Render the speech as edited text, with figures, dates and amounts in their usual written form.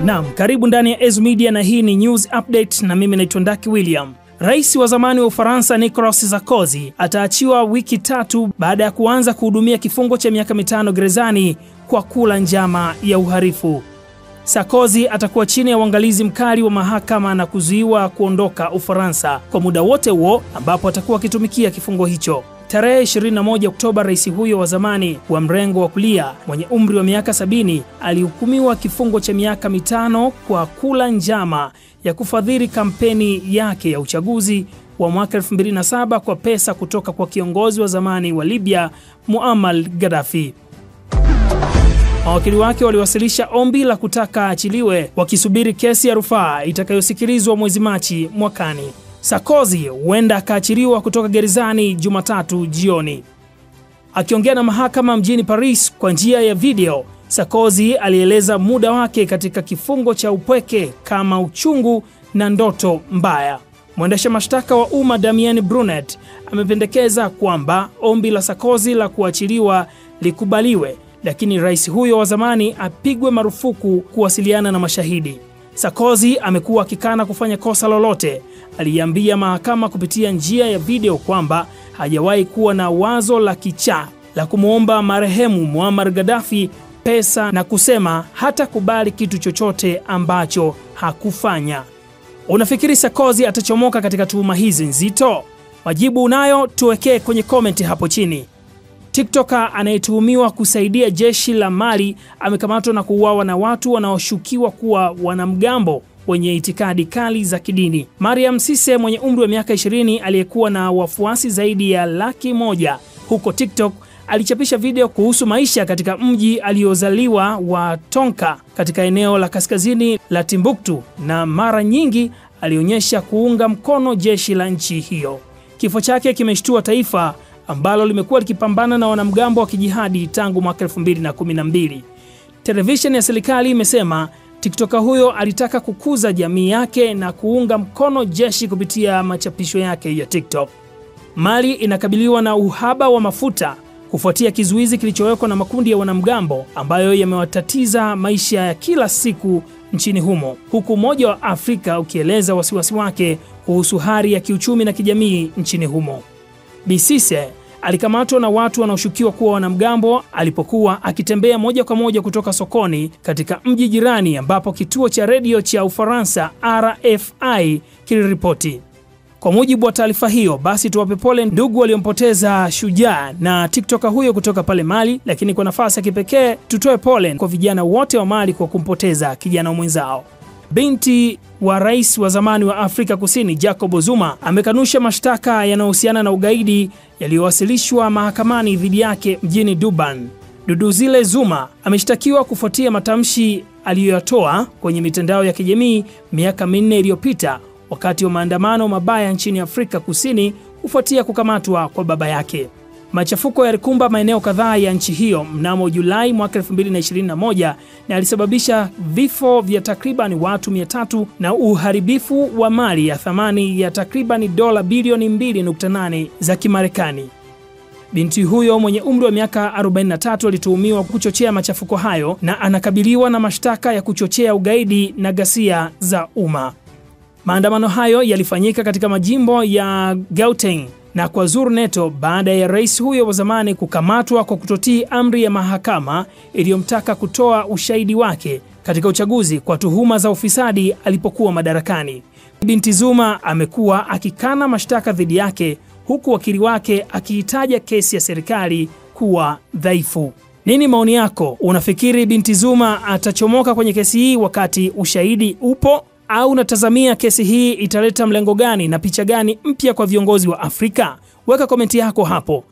Naam, karibu ndani ya Ace Media na hii ni News Update na mimi naitwa Ndaki William. Rais wa zamani wa Ufaransa Nicolas Sarkozy ataachiwa wiki 3 baada ya kuanza kuhudumia kifungo cha miaka 5 gerezani kwa kula njama ya uhalifu. Sarkozy atakuwa chini ya uangalizi mkali wa mahakama na kuzuiwa kuondoka Ufaransa kwa muda wote huo ambapo atakuwa akitumikia kifungo hicho. Tarehe 21 Oktoba, rais huyo wa zamani wa mrengo wa kulia mwenye umri wa miaka 70 alihukumiwa kifungo cha miaka 5 kwa kula njama ya kufadhili kampeni yake ya uchaguzi wa mwaka 2007 kwa pesa kutoka kwa kiongozi wa zamani wa Libya Muammar Gaddafi. Mawakili wake waliwasilisha ombi la kutaka achiliwe wakisubiri kesi ya rufaa itakayosikilizwa mwezi Machi mwakani. Sarkozy huenda akaachiliwa kutoka gerezani Jumatatu jioni. Akiongea na mahakama mjini Paris kwa njia ya video, Sarkozy alieleza muda wake katika kifungo cha upweke kama uchungu na ndoto mbaya. Mwendesha mashtaka wa umma Damien Brunet amependekeza kwamba ombi la Sarkozy la kuachiliwa likubaliwe, lakini rais huyo wa zamani apigwe marufuku kuwasiliana na mashahidi. Sarkozy amekuwa akikana kufanya kosa lolote. Aliambia mahakama kupitia njia ya video kwamba hajawahi kuwa na wazo la kichaa la kumuomba marehemu Muammar Gaddafi pesa na kusema hata kubali kitu chochote ambacho hakufanya. Unafikiri Sarkozy atachomoka katika tuhuma hizi nzito? Majibu unayo, tuwekee kwenye comment hapo chini. TikToker anayetuhumiwa kusaidia jeshi la Mali amekamatwa na kuuawa na watu wanaoshukiwa kuwa wanamgambo wenye itikadi kali za kidini. Mariam Cisse mwenye umri wa miaka 20 aliyekuwa na wafuasi zaidi ya 100,000 huko TikTok alichapisha video kuhusu maisha katika mji aliozaliwa wa Tonka katika eneo la kaskazini la Timbuktu, na mara nyingi alionyesha kuunga mkono jeshi la nchi hiyo. Kifo chake kimeshtua taifa ambalo limekuwa likipambana na wanamgambo wa kijihadi tangu mwaka 2012. Televisheni ya serikali imesema TikToker huyo alitaka kukuza jamii yake na kuunga mkono jeshi kupitia machapisho yake ya TikTok. Mali inakabiliwa na uhaba wa mafuta kufuatia kizuizi kilichowekwa na makundi ya wanamgambo ambayo yamewatatiza maisha ya kila siku nchini humo, huku Umoja wa Afrika ukieleza wasiwasi wake kuhusu hali ya kiuchumi na kijamii nchini humo. Cisse alikamatwa na watu wanaoshukiwa kuwa wanamgambo alipokuwa akitembea moja kwa moja kutoka sokoni katika mji jirani ambapo kituo cha redio cha Ufaransa RFI kiliripoti. Kwa mujibu wa taarifa hiyo, basi tuwape pole ndugu waliompoteza shujaa na TikToker huyo kutoka pale Mali, lakini kwa nafasi ya kipekee tutoe pole kwa vijana wote wa Mali kwa kumpoteza kijana mwenzao. Binti wa rais wa zamani wa Afrika Kusini Jacob Zuma amekanusha mashtaka yanayohusiana na ugaidi yaliyowasilishwa mahakamani dhidi yake mjini Durban. Duduzile Zuma ameshtakiwa kufuatia matamshi aliyoyatoa kwenye mitandao ya kijamii miaka 4 iliyopita wakati wa maandamano mabaya nchini Afrika Kusini kufuatia kukamatwa kwa baba yake. Machafuko yalikumba maeneo kadhaa ya nchi hiyo mnamo Julai mwaka 2021 na alisababisha vifo vya takriban watu 300 na uharibifu wa mali ya thamani ya takriban dola bilioni 2.8 za Kimarekani. Binti huyo mwenye umri wa miaka 43 alituhumiwa kuchochea machafuko hayo na anakabiliwa na mashtaka ya kuchochea ugaidi na ghasia za umma. Maandamano hayo yalifanyika katika majimbo ya Gauteng na KwaZulu-Natal baada ya rais huyo wa zamani kukamatwa kwa kutotii amri ya mahakama iliyomtaka kutoa ushahidi wake katika uchaguzi kwa tuhuma za ufisadi alipokuwa madarakani. Binti Zuma amekuwa akikana mashtaka dhidi yake huku wakili wake akiitaja kesi ya serikali kuwa dhaifu. Nini maoni yako? Unafikiri Binti Zuma atachomoka kwenye kesi hii wakati ushahidi upo? Au unatazamia kesi hii italeta mlengo gani na picha gani mpya kwa viongozi wa Afrika? Weka komenti yako hapo.